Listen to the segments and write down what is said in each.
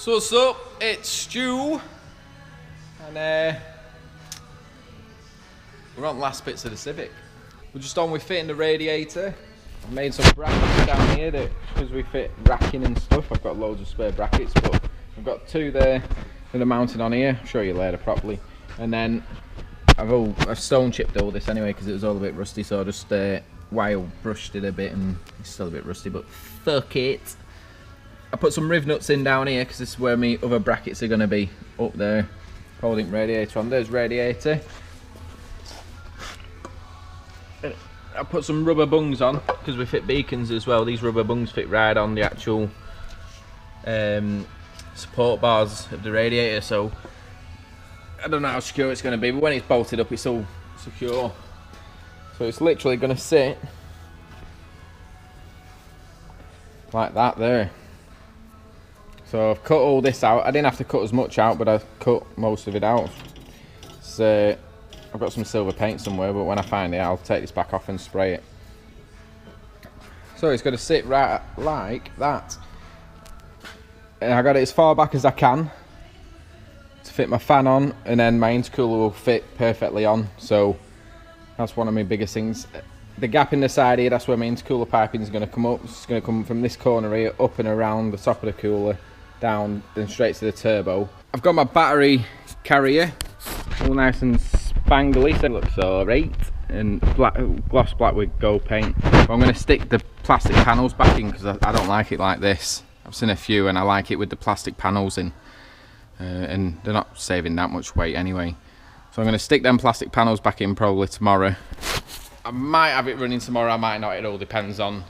So what's up? It's Stu, and we're on the last bits of the Civic. We're just on with fitting the radiator. I've made some brackets down here that, because we fit racking and stuff, I've got loads of spare brackets, but I've got two there that are mounted on here. I'll show you later properly. And then I've stone chipped all this anyway because it was all a bit rusty, so I just wire brushed it a bit, and it's still a bit rusty, but fuck it. I put some riv nuts in down here because this is where my other brackets are going to be, up there, holding radiator on. There's radiator. I put some rubber bungs on because we fit beacons as well. These rubber bungs fit right on the actual support bars of the radiator, so I don't know how secure it's going to be, but when it's bolted up it's all secure. So it's literally going to sit like that there. So I've cut all this out. I didn't have to cut as much out, but I cut most of it out. So I've got some silver paint somewhere, but when I find it I'll take this back off and spray it. So it's going to sit right like that. And I got it as far back as I can to fit my fan on, and then my intercooler will fit perfectly on. So that's one of my biggest things. The gap in the side here, that's where my intercooler piping is going to come up. It's going to come from this corner here, up and around the top of the cooler, down, then straight to the turbo. I've got my battery carrier, all nice and spangly, so it looks alright, and gloss black with gold paint. But I'm going to stick the plastic panels back in because I don't like it like this. I've seen a few and I like it with the plastic panels in, and they're not saving that much weight anyway. So I'm going to stick them plastic panels back in probably tomorrow. I might have it running tomorrow, I might not, it all depends on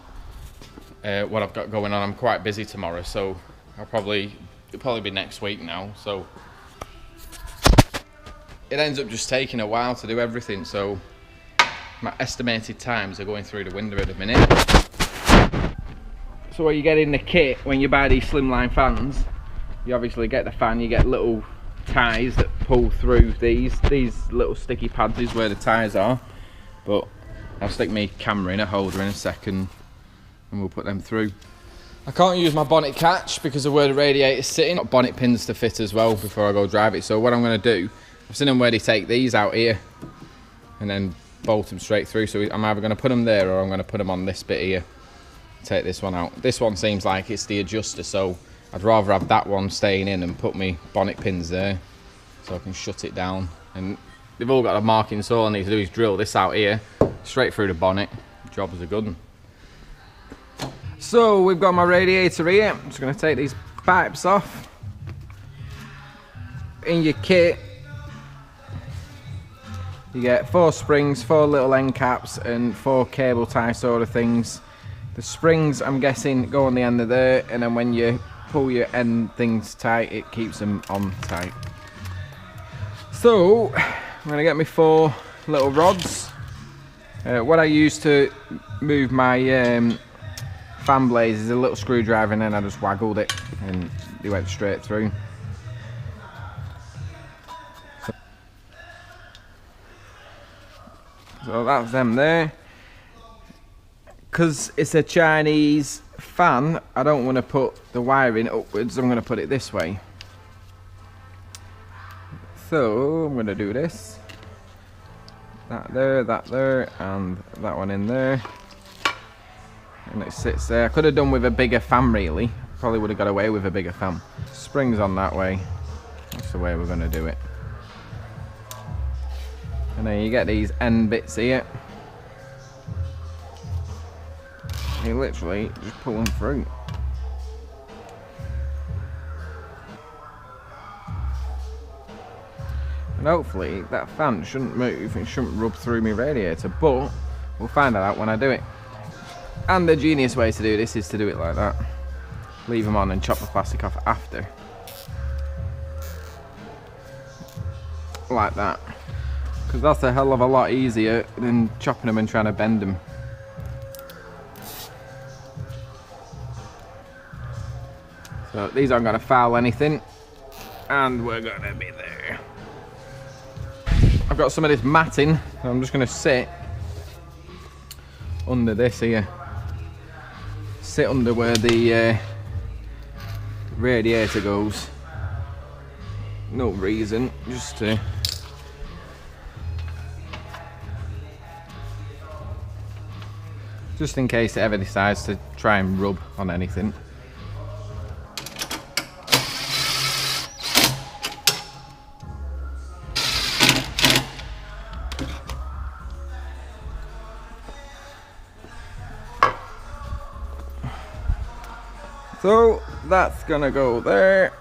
what I've got going on. I'm quite busy tomorrow, so it'll probably be next week now. So it ends up just taking a while to do everything, so my estimated times are going through the window at a minute. So what you get in the kit when you buy these slimline fans, you obviously get the fan, you get little ties that pull through these little sticky pads is where the ties are, but I'll stick my camera in a holder in a second and we'll put them through. I can't use my bonnet catch because of where the radiator's sitting. I've got bonnet pins to fit as well before I go drive it, so what I'm going to do, I've seen them where they take these out here and then bolt them straight through, so I'm either going to put them there or I'm going to put them on this bit here, take this one out. This one seems like it's the adjuster, so I'd rather have that one staying in and put my bonnet pins there so I can shut it down. And they've all got a marking, so all I need to do is drill this out here straight through the bonnet. Job's a good one. So we've got my radiator here. I'm just going to take these pipes off. In your kit you get 4 springs, 4 little end caps and 4 cable tie sort of things. The springs, I'm guessing, go on the end of there, and then when you pull your end things tight it keeps them on tight. So I'm going to get me 4 little rods. What I use to move my fan blades is a little screwdriver, and then I just waggled it and they went straight through. So that's them there. Because it's a Chinese fan, I don't want to put the wiring upwards, I'm going to put it this way. So I'm going to do this. That there, and that one in there. And it sits there. I could have done with a bigger fan really. Probably would have got away with a bigger fan. Springs on that way. That's the way we're going to do it. And then you get these end bits here. You literally just pull them through. And hopefully that fan shouldn't move, it shouldn't rub through my radiator, but we'll find that out when I do it. And the genius way to do this is to do it like that. Leave them on and chop the plastic off after. Like that. Because that's a hell of a lot easier than chopping them and trying to bend them. So these aren't going to foul anything. And we're going to be there. I've got some of this matting. I'm just going to sit under this here. Sit under where the radiator goes. No reason, just in case it ever decides to try and rub on anything. So that's gonna go there.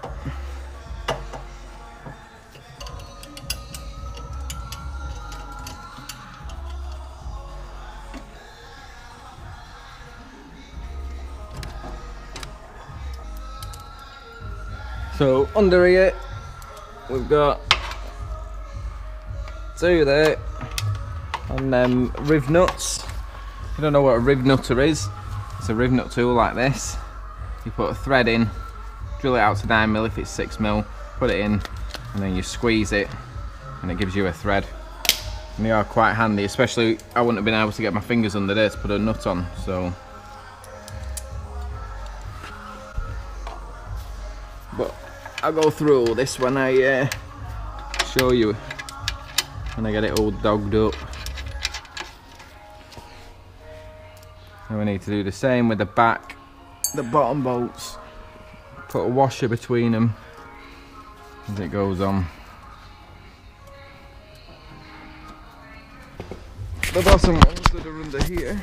So under here we've got 2 there, and then riv nuts. If you don't know what a riv nutter is, it's a riv nut tool like this. You put a thread in, drill it out to 9mm if it's 6mm, put it in, and then you squeeze it, and it gives you a thread. And they are quite handy, especially I wouldn't have been able to get my fingers under there to put a nut on, so. But I'll go through all this when I show you, when I get it all dogged up. And we need to do the same with the back, the bottom bolts. Put a washer between them as it goes on. The bottom ones that are under here.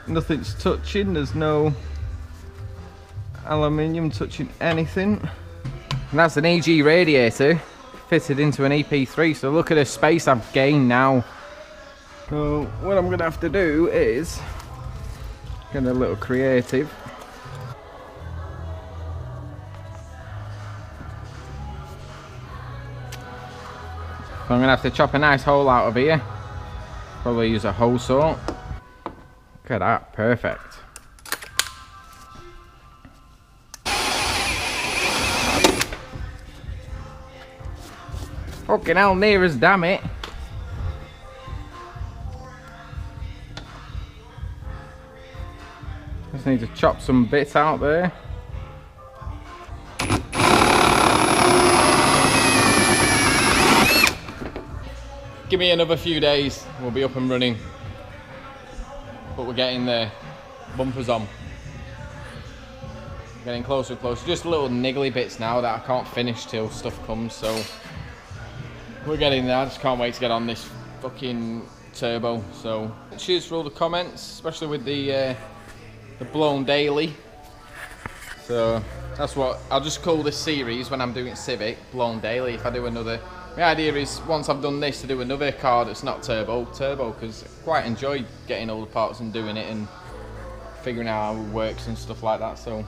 Nothing's touching, there's no aluminium touching anything. And that's an EG radiator fitted into an Ep3, so look at the space I've gained now. So what I'm gonna have to do is get a little creative. So I'm gonna have to chop a nice hole out of here. Probably use a hole saw. Look at that, perfect. Fucking hell, near as damn it. Just need to chop some bits out there. Give me another few days, we'll be up and running. But we're getting there. Bumpers on. Getting closer and closer. Just little niggly bits now that I can't finish till stuff comes, so we're getting there. I just can't wait to get on this fucking turbo. So cheers for all the comments, especially with the blown daily. So that's what I'll just call this series when I'm doing Civic, blown daily. If I do another, my idea is once I've done this to do another car that's not turbo, because I quite enjoy getting all the parts and doing it and figuring out how it works and stuff like that. So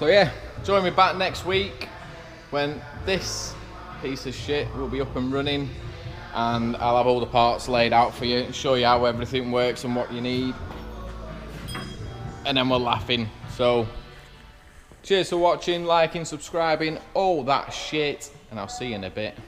yeah, join me back next week when this piece of shit will be up and running, and I'll have all the parts laid out for you and show you how everything works and what you need, and then we're laughing. So cheers for watching, liking, subscribing, all that shit, and I'll see you in a bit.